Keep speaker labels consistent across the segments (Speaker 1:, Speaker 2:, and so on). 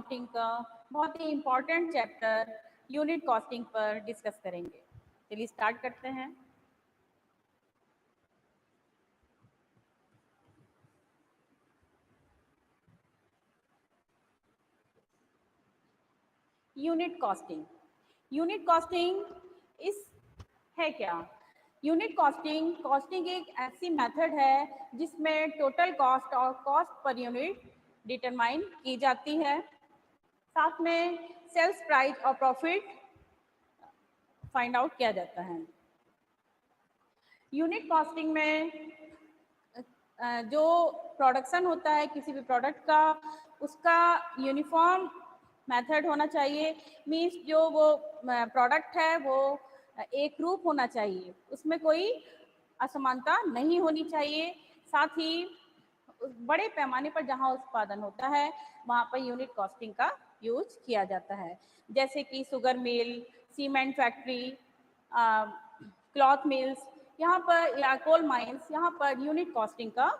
Speaker 1: Accounting का बहुत ही important chapter unit costing पर डिस्कस करेंगे। चलिए स्टार्ट करते हैं। यूनिट कॉस्टिंग इस है क्या? यूनिट कॉस्टिंग एक ऐसी मेथड है जिसमें टोटल कॉस्ट और कॉस्ट पर यूनिट डिटरमाइन की जाती है, साथ में सेल्स प्राइस और प्रॉफिट फाइंड आउट किया जाता है। यूनिट कॉस्टिंग में जो प्रोडक्शन होता है किसी भी प्रोडक्ट का, उसका यूनिफॉर्म मेथड होना चाहिए। मीन्स जो वो प्रोडक्ट है वो एक रूप होना चाहिए, उसमें कोई असमानता नहीं होनी चाहिए। साथ ही बड़े पैमाने पर जहां उत्पादन होता है वहां पर यूनिट कॉस्टिंग का यूज किया जाता है, जैसे कि sugar mill, cement factory, cloth mills, यहाँ पर या कोल माइंस, यहाँ पर यूनिट कॉस्टिंग का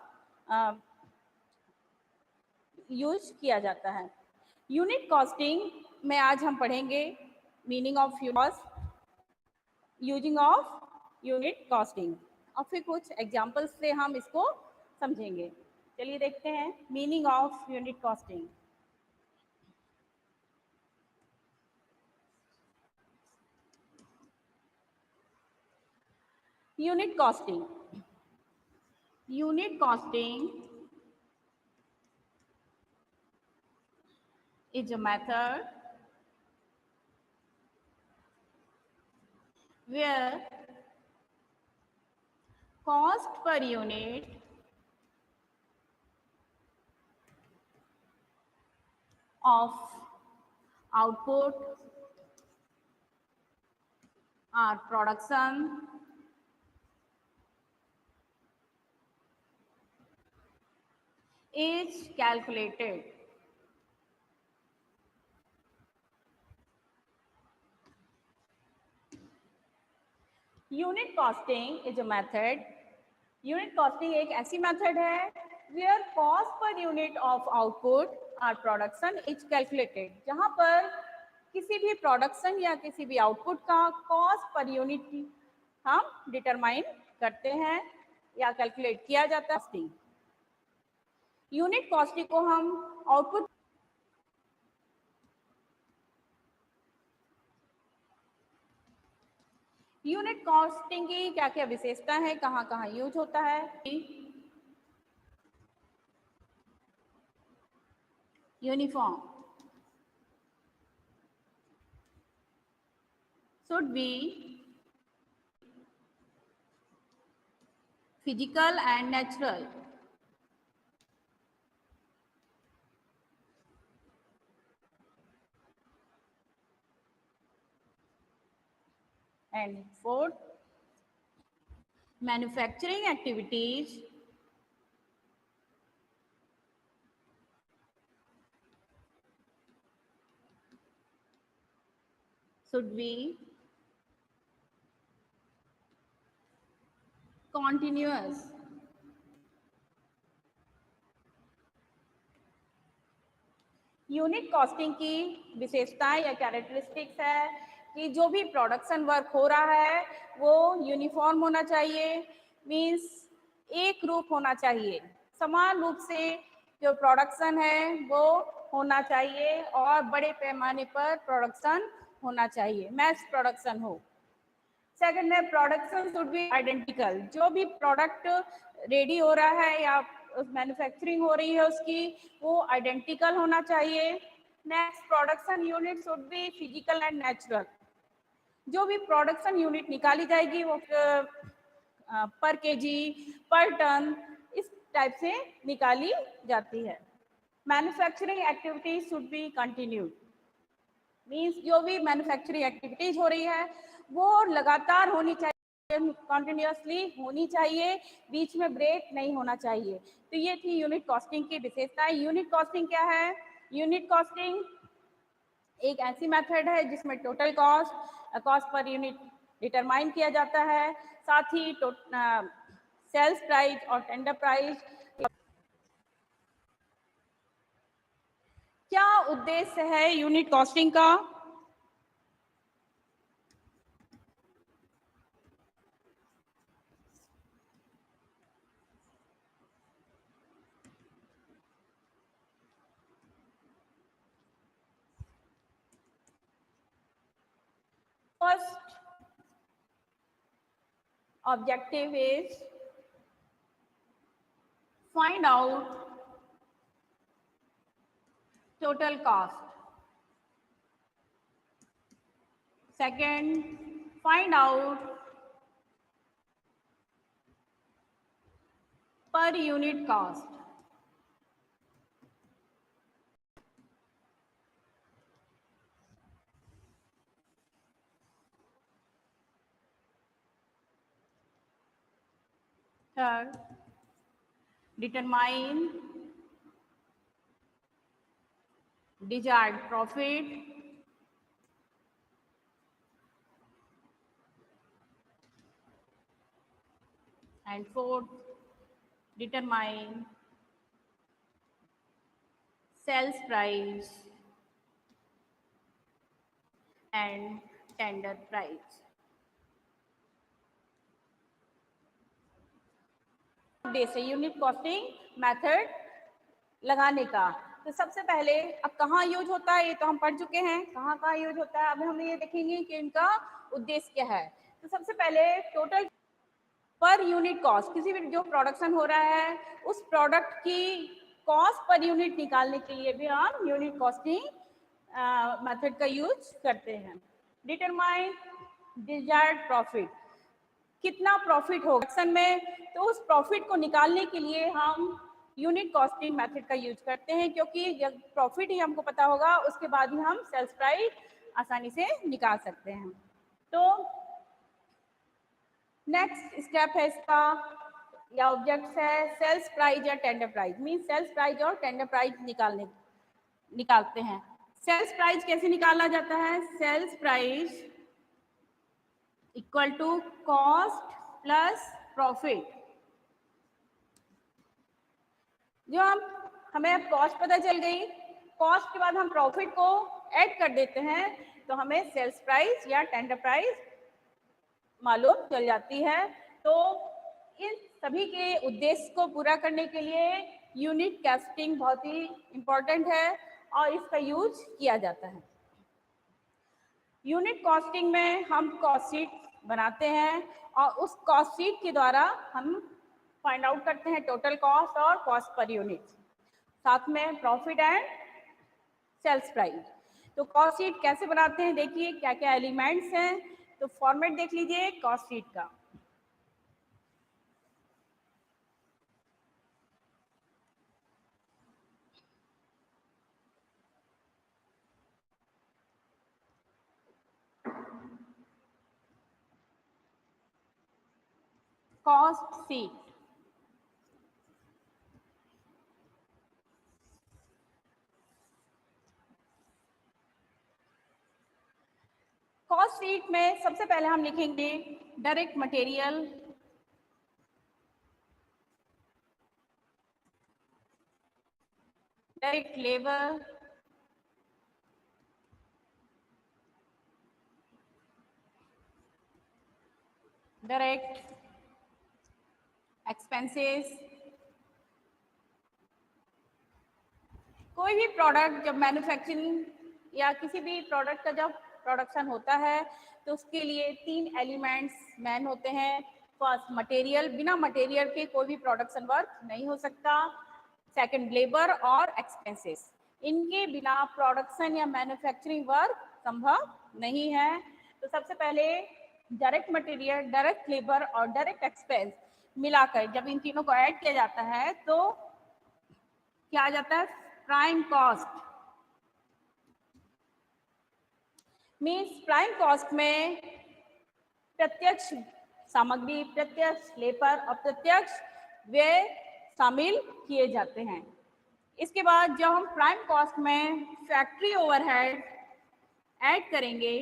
Speaker 1: यूज किया जाता है। यूनिट कॉस्टिंग में आज हम पढ़ेंगे meaning of cost, using of unit costing, और फिर कुछ एग्जांपल्स से हम इसको समझेंगे। चलिए देखते हैं meaning of unit costing. Unit costing is a method where cost per unit of output or production is calculated. Unit costing is a method, unit costing एक ऐसी मेथड है where cost per unit of output और production is calculated, जहां पर किसी भी production या किसी भी आउटपुट का कॉस्ट पर यूनिट हम डिटरमाइन करते हैं या कैलकुलेट किया जाता है। यूनिट कॉस्टिंग को हम आउटपुट यूनिट कॉस्टिंग की क्या क्या विशेषता है, कहाँ कहाँ यूज होता है। Uniform should be physical and natural. And fourth, manufacturing activities should be continuous. Unit costing की विशेषताएं या कैरेक्टरिस्टिक्स है कि जो भी प्रोडक्शन वर्क हो रहा है वो यूनिफॉर्म होना चाहिए, मींस एक रूप होना चाहिए, समान रूप से जो प्रोडक्शन है वो होना चाहिए और बड़े पैमाने पर प्रोडक्शन होना चाहिए, मैस प्रोडक्शन हो। सेकंड है प्रोडक्शन शुड बी आइडेंटिकल, जो भी प्रोडक्ट रेडी हो रहा है या मैन्युफैक्चरिंग हो रही है उसकी, वो आइडेंटिकल होना चाहिए। Next, production unit should be physical and natural, जो भी प्रोडक्शन यूनिट निकाली जाएगी वो पर केजी, पर टन, इस टाइप से निकाली जाती है। Manufacturing activities should be continued, means जो भी मैन्युफैक्चरिंग एक्टिविटीज हो रही है वो लगातार होनी चाहिए, कॉन्टिन्यूसली होनी चाहिए, बीच में ब्रेक नहीं होना चाहिए। तो ये थी यूनिट कॉस्टिंग की विशेषताएं। यूनिट कॉस्टिंग क्या है? यूनिट कॉस्टिंग एक ऐसी मेथड है जिसमें total cost per unit determine किया जाता है, साथ ही सेल्स प्राइस और टेंडर प्राइस क्या उद्देश्य है यूनिट कॉस्टिंग का? First objective is find out total cost. Second, find out per unit cost. Third, determine desired profit. And fourth, determine sales price and tender price. उद्देश्य unit costing method लगाने का। तो सबसे पहले अब कहाँ यूज होता है ये तो हम पढ़ चुके हैं, कहाँ कहाँ यूज होता है। अब हम ये देखेंगे कि इनका उद्देश्य क्या है। तो सबसे पहले टोटल पर यूनिट कॉस्ट, किसी भी जो प्रोडक्शन हो रहा है उस प्रोडक्ट की कॉस्ट पर यूनिट निकालने के लिए भी हम यूनिट कॉस्टिंग मेथड का यूज करते हैं। डिटरमाइन डिजायर्ड प्रॉफिट, कितना प्रॉफिट होगा प्रोडक्शन में, तो उस प्रॉफिट को निकालने के लिए हम यूनिट कॉस्टिंग मेथड का यूज करते हैं, क्योंकि जब प्रॉफिट ही हमको पता होगा उसके बाद ही हम सेल्स प्राइस आसानी से निकाल सकते हैं। तो नेक्स्ट स्टेप है इसका या ऑब्जेक्ट है सेल्स प्राइस या tender price. Mean sales price और टेंडर प्राइस निकालते हैं। सेल्स प्राइस कैसे निकाला जाता है? Sales price equal to cost plus profit. जो हमें अब कॉस्ट पता चल गई, कॉस्ट के बाद हम प्रॉफिट को ऐड कर देते हैं तो हमें सेल्स प्राइस या टेंडर प्राइस मालूम चल जाती है। तो इन सभी के उद्देश्य को पूरा करने के लिए यूनिट कॉस्टिंग बहुत ही इम्पोर्टेंट है और इसका यूज किया जाता है। यूनिट कॉस्टिंग में हम कॉस्ट शीट बनाते हैं और उस कॉस्ट शीट के द्वारा हम फाइंड आउट करते हैं टोटल कॉस्ट और कॉस्ट पर यूनिट, साथ में प्रॉफिट एंड सेल्स प्राइस। तो कॉस्ट शीट कैसे बनाते हैं देखिए, क्या क्या एलिमेंट्स हैं। तो फॉर्मेट देख लीजिए कॉस्ट शीट का। कॉस्ट शीट, कॉस्ट शीट में सबसे पहले हम लिखेंगे direct material, direct labour, direct expenses. कोई भी प्रोडक्ट जब मैन्युफैक्चरिंग या किसी भी प्रोडक्ट का जब प्रोडक्शन होता है तो उसके लिए 3 एलिमेंट्स मेन होते हैं। फर्स्ट मटेरियल, बिना मटेरियल के कोई भी प्रोडक्शन वर्क नहीं हो सकता। सेकंड लेबर और एक्सपेंसेस, इनके बिना प्रोडक्शन या मैन्युफैक्चरिंग वर्क संभव नहीं है। तो सबसे पहले डायरेक्ट मटेरियल, डायरेक्ट लेबर और डायरेक्ट एक्सपेंस मिलाकर जब इन तीनों को ऐड किया जाता है तो क्या आ जाता है? Prime cost. Means prime cost में प्रत्यक्ष सामग्री, प्रत्यक्ष लेबर और प्रत्यक्ष व्यय शामिल किए जाते हैं। इसके बाद जब हम प्राइम कॉस्ट में फैक्ट्री ओवरहेड ऐड करेंगे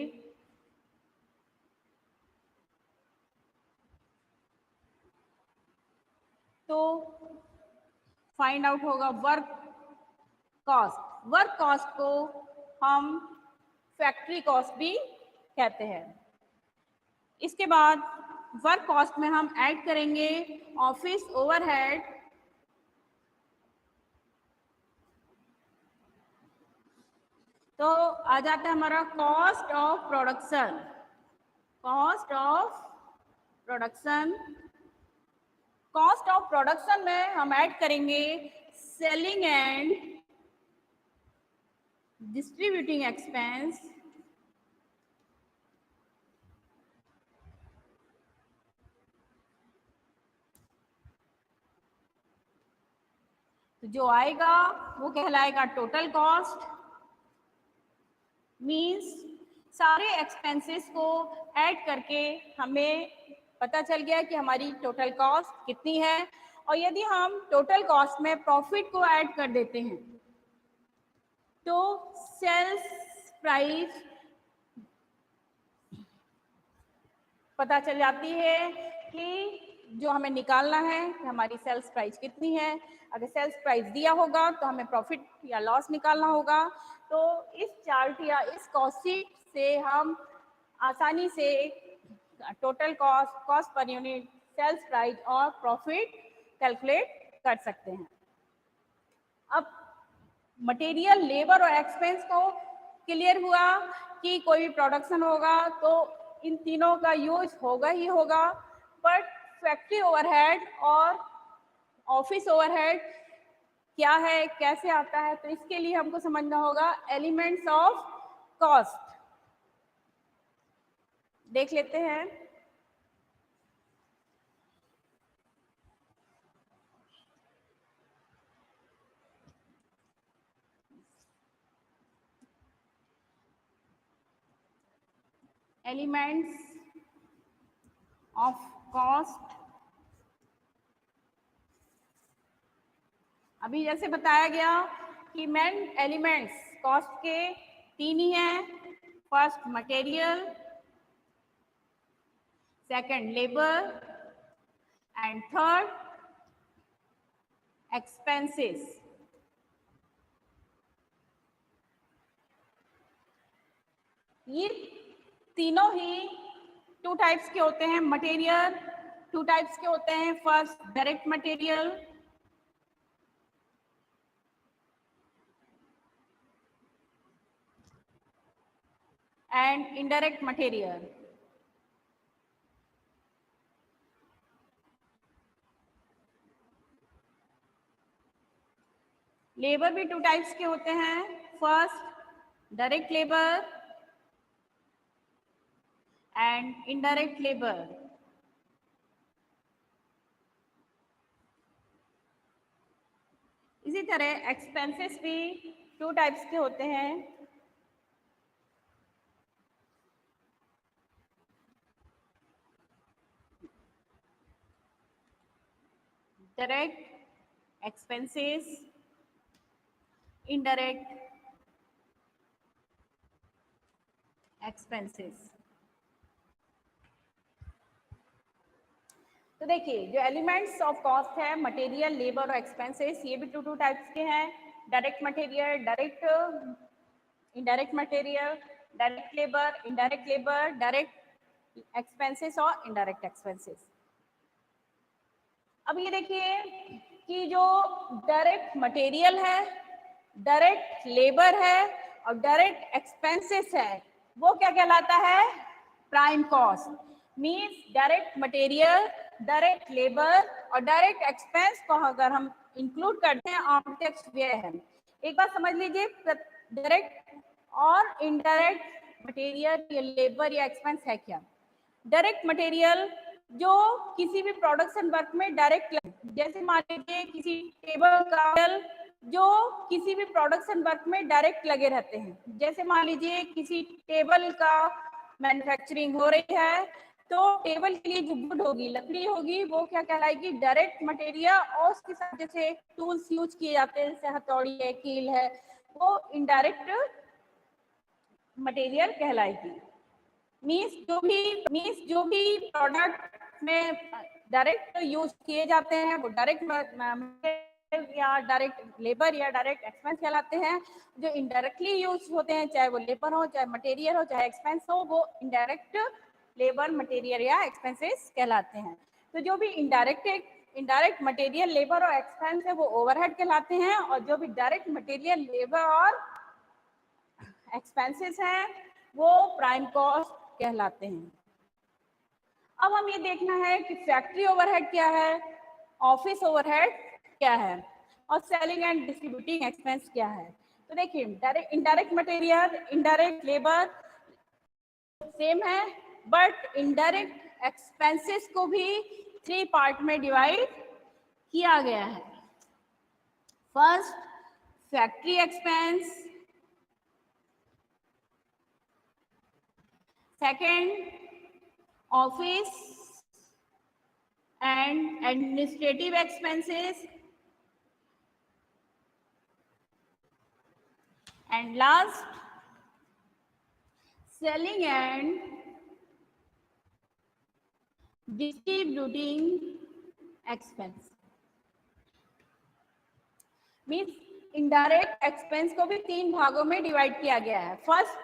Speaker 1: तो फाइंड आउट होगा वर्क कॉस्ट। वर्क कॉस्ट को हम फैक्ट्री कॉस्ट भी कहते हैं। इसके बाद वर्क कॉस्ट में हम ऐड करेंगे ऑफिस ओवरहेड, तो आ जाता है हमारा cost of production. Cost of production, cost of production में हम ऐड करेंगे सेलिंग एंड डिस्ट्रीब्यूटिंग एक्सपेंस, तो जो आएगा वो कहलाएगा टोटल कॉस्ट। मींस सारे एक्सपेंसेस को ऐड करके हमें पता चल गया कि हमारी टोटल कॉस्ट कितनी है। और यदि हम टोटल कॉस्ट में प्रॉफिट को ऐड कर देते हैं तो सेल्स प्राइस पता चल जाती है कि जो हमें निकालना है कि हमारी सेल्स प्राइस कितनी है। अगर सेल्स प्राइस दिया होगा तो हमें प्रॉफिट या लॉस निकालना होगा। तो इस चार्ट या इस कॉस्ट शीट से हम आसानी से total cost, cost per unit, sales price और प्रॉफिट कैलकुलेट कर सकते हैं। अब मटेरियल, लेबर और एक्सपेंस को क्लियर हुआ कि कोई भी प्रोडक्शन होगा तो इन तीनों का यूज होगा ही होगा। बट फैक्ट्री ओवरहेड और ऑफिस ओवरहेड क्या है, कैसे आता है, तो इसके लिए हमको समझना होगा एलिमेंट्स ऑफ कॉस्ट। देख लेते हैं। एलिमेंट्स ऑफ कॉस्ट, अभी जैसे बताया गया कि मेन एलिमेंट्स कॉस्ट के तीन ही हैं। First material, second labour and third expenses. ये तीनों ही टू टाइप्स के होते हैं। मटेरियल टू टाइप्स के होते हैं। First direct material and indirect material. Labour भी टू टाइप्स के होते हैं। First direct labour and indirect labour. इसी तरह एक्सपेंसेस भी टू टाइप्स के होते हैं। Direct expenses, indirect expenses. तो देखिए जो एलिमेंट्स ऑफ कॉस्ट है, मटेरियल, लेबर और एक्सपेंसेस, ये भी टू टाइप्स के हैं। Direct material, direct indirect material, direct labour, indirect labour, direct expenses और इनडायरेक्ट एक्सपेंसेस। अब ये देखिए कि जो डायरेक्ट मटेरियल है, डायरेक्ट लेबर है और डायरेक्ट एक्सपेंसेस है, वो क्या कहलाता है? Prime cost. Means direct material, direct labour और डायरेक्ट एक्सपेंस को अगर हम इंक्लूड करते हैं अप्रत्यक्ष व्यय है। एक बात समझ लीजिए, डायरेक्ट और इनडायरेक्ट मटेरियल या लेबर या एक्सपेंस है क्या। डायरेक्ट मटेरियल जो किसी भी प्रोडक्शन वर्क में डायरेक्ट, जैसे मान लीजिए किसी टेबल का जो किसी भी प्रोडक्शन वर्क में डायरेक्ट लगे रहते हैं। जैसे मान लीजिए किसी टेबल का मैन्युफैक्चरिंग हो रही है तो टेबल के लिए जो वुड होगी, लकड़ी होगी, वो क्या कहलाएगी? Direct material. और उसके साथ जैसे टूल्स यूज किए जाते हैं, जैसे हथौड़ी है, कील है, वो इनडायरेक्ट मटेरियल कहलाएगी। मीन्स जो भी प्रोडक्ट में डायरेक्ट यूज किए जाते हैं वो डायरेक्ट या डायरेक्ट लेबर या डायरेक्ट एक्सपेंस कहलाते हैं। जो इनडायरेक्टली यूज होते हैं, चाहे वो लेबर हो, चाहे मटेरियल हो, चाहे एक्सपेंस हो, वो इनडायरेक्ट लेबर, मटेरियल या एक्सपेंसेस कहलाते हैं। तो जो भी इनडायरेक्ट मटेरियल, लेबर और एक्सपेंस है वो ओवरहेड कहलाते हैं, और जो भी डायरेक्ट मटेरियल, लेबर और एक्सपेंसेस हैं वो प्राइम कॉस्ट कहलाते हैं। अब हम ये देखना है कि फैक्ट्री ओवरहेड क्या है, ऑफिस ओवरहेड क्या है, और सेलिंग एंड डिस्ट्रीब्यूटिंग एक्सपेंस क्या है। तो देखिए, direct indirect material, indirect labour same है, बट इनडायरेक्ट एक्सपेंसेस को भी 3 पार्ट में डिवाइड किया गया है। First, factory expense, second, office and administrative expenses, and last, selling and distributing expense। Means indirect expense को भी 3 भागों में डिवाइड किया गया है। First,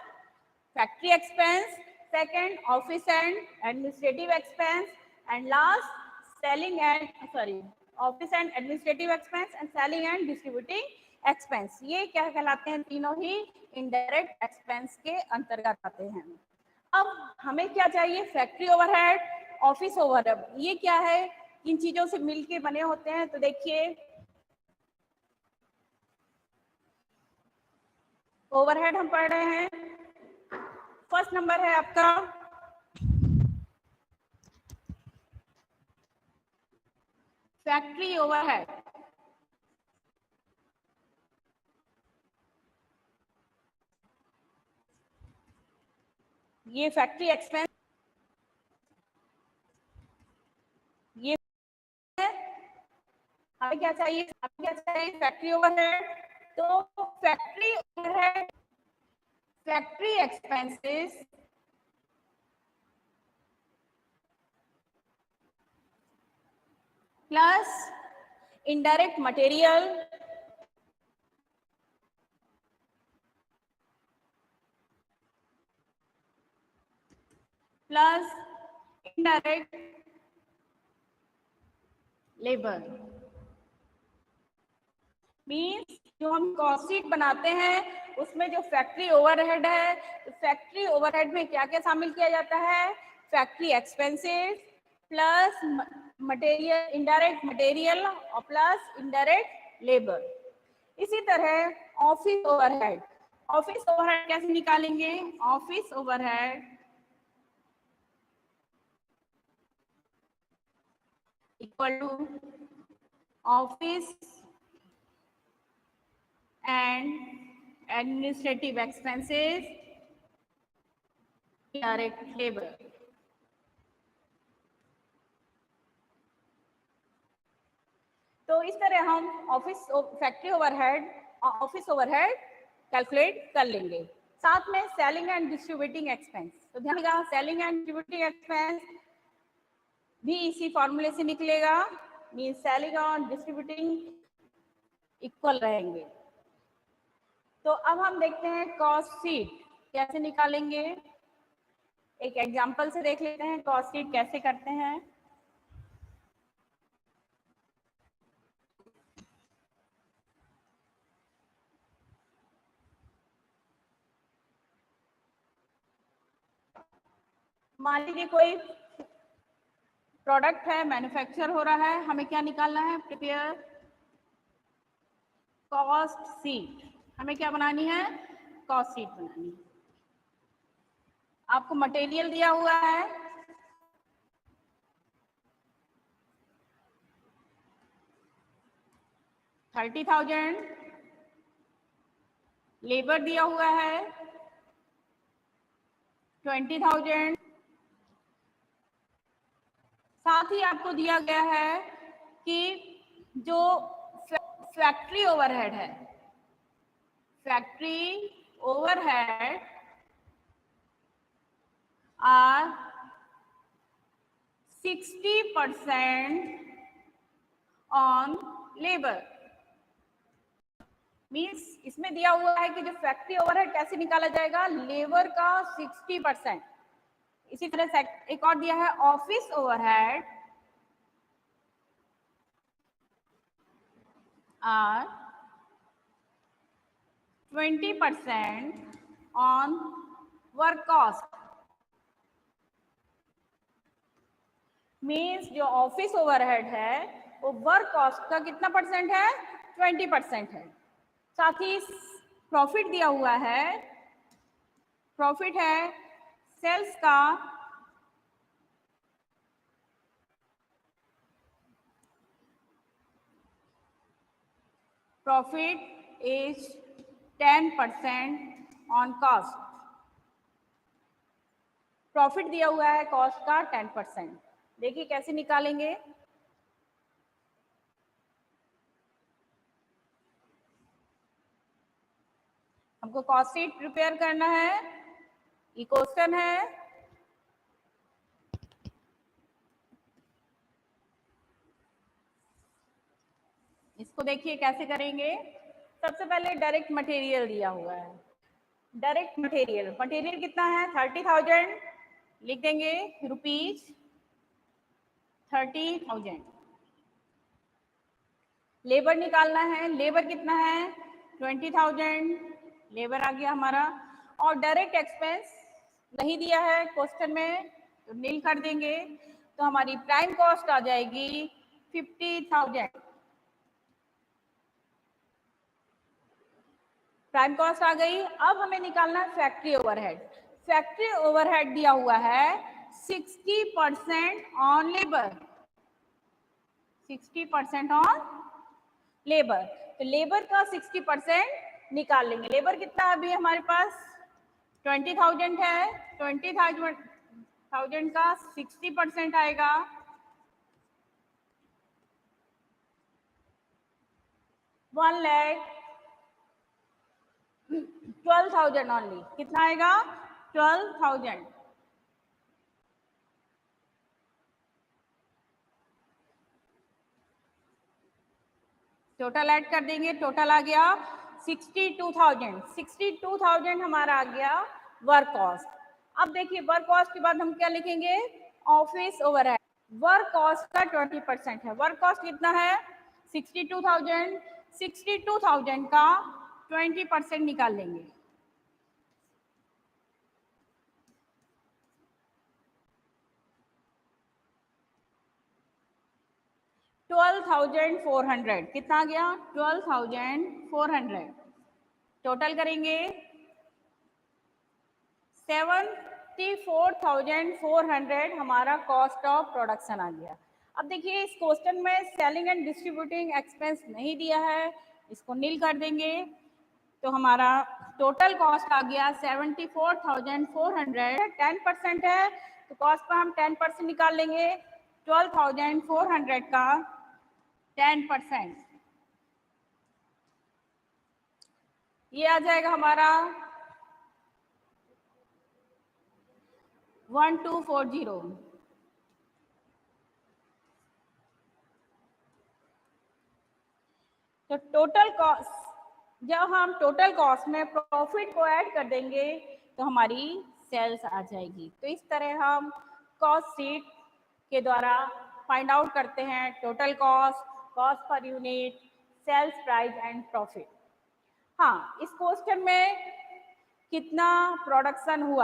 Speaker 1: factory expense, second, office and administrative expense, and last selling and office and administrative expense and selling and distributing expense. ये क्या कहलाते हैं? तीनों ही इनडायरेक्ट एक्सपेंस के अंतर्गत आते हैं। अब हमें क्या चाहिए? Factory overhead, office overhead. ये क्या है? किन चीजों से मिलके बने होते हैं? तो देखिए, ओवरहेड हम पढ़ रहे हैं। फर्स्ट नंबर है आपका फैक्ट्री ओवरहेड। ये फैक्ट्री एक्सपेंस, ये है। हमें क्या चाहिए? हमें क्या चाहिए? Factory overhead. तो factory overhead, factory expenses plus indirect material plus indirect labour. Means जो हम कॉस्ट शीट बनाते हैं उसमें जो फैक्ट्री ओवरहेड है, तो फैक्ट्री ओवरहेड में क्या क्या शामिल किया जाता है? Factory expenses plus material, indirect material और प्लस इनडायरेक्ट लेबर। इसी तरह ऑफिस ओवरहेड, ऑफिस ओवरहेड कैसे निकालेंगे? Office overhead equal to office and administrative expenses direct labour. तो इस तरह हम फैक्ट्री ओवरहेड और ऑफिस ओवरहेड कैलकुलेट कर लेंगे। साथ में सेलिंग एंड डिस्ट्रीब्यूटिंग एक्सपेंस, तो ध्यान रखिएगा, सेलिंग एंड डिस्ट्रीब्यूटिंग एक्सपेंस भी इसी फॉर्मूले से निकलेगा। मीन सेलिंग और डिस्ट्रीब्यूटिंग इक्वल रहेंगे। तो अब हम देखते हैं कॉस्ट शीट कैसे निकालेंगे। एक एग्जांपल से देख लेते हैं कॉस्ट शीट कैसे करते हैं। मान लीजिए कोई प्रोडक्ट है, मैन्युफैक्चर हो रहा है, हमें क्या निकालना है? Prepare cost sheet. हमें क्या बनानी है? कॉस्ट शीट बनानी है। आपको मटेरियल दिया हुआ है 30,000, लेबर दिया हुआ है 20,000, साथ ही आपको दिया गया है कि जो फैक्ट्री ओवरहेड है, factory overhead are 60% on labour. Means इसमें दिया हुआ है कि जो फैक्ट्री ओवरहेड कैसे निकाला जाएगा, लेबर का 60%। इसी तरह से एक और दिया है office overhead are 20% on work cost. Means जो ऑफिस ओवरहेड है वो वर्क कॉस्ट का कितना परसेंट है, 20% है। साथ ही प्रॉफिट दिया हुआ है, प्रॉफिट है सेल्स का profit is 10% on cost. Profit दिया हुआ है कॉस्ट का 10%। देखिए कैसे निकालेंगे। हमको कॉस्ट शीट प्रिपेयर करना है, ये क्वेश्चन है। इसको देखिए कैसे करेंगे। सबसे पहले डायरेक्ट मटेरियल दिया हुआ है, डायरेक्ट मटेरियल, मटेरियल कितना है 30,000, लिख देंगे रुपीज 30,000। लेबर निकालना है, लेबर कितना है 20,000, लेबर आ गया हमारा। और डायरेक्ट एक्सपेंस नहीं दिया है क्वेश्चन में तो नील कर देंगे, तो हमारी प्राइम कॉस्ट आ जाएगी 50,000। प्राइम कॉस्ट आ गई। अब हमें निकालना है फैक्ट्री ओवरहेड। फैक्ट्री ओवरहेड दिया हुआ है 60% ऑन लेबर, 60% ऑन लेबर। तो लेबर का 60% निकाल लेंगे। लेबर कितना अभी हमारे पास 20,000 है, 20,000 का 60% आएगा 1,12,000 ओनली। कितना आएगा 12,000। टोटल ऐड कर देंगे, टोटल आ गया 62,000। 62,000 हमारा आ गया वर्क कॉस्ट। अब देखिए वर्क कॉस्ट के बाद हम क्या लिखेंगे, ऑफिस ओवरहेड। वर्क कॉस्ट का 20% है। वर्क कॉस्ट कितना है 62,000, 62,000 का 20% निकाल लेंगे। $12,400 कितना आ गया 12,400। टोटल करेंगे 74,400 हमारा कॉस्ट ऑफ प्रोडक्शन आ गया। अब देखिए इस क्वेश्चन में सेलिंग एंड डिस्ट्रीब्यूटिंग एक्सपेंस नहीं दिया है, इसको नील कर देंगे। तो हमारा टोटल कॉस्ट आ गया 74,400। 10% है तो कॉस्ट पर हम 10% निकाल लेंगे। 12,400 का 10% ये आ जाएगा हमारा 1240। तो टोटल कॉस्ट, जब हम टोटल कॉस्ट में प्रॉफिट को ऐड कर देंगे तो हमारी सेल्स आ जाएगी। तो इस तरह हम कॉस्ट शीट के द्वारा फाइंड आउट करते हैं total cost, cost per unit, sales price and profit. हाँ, इस क्वेश्चन में कितना प्रोडक्शन हुआ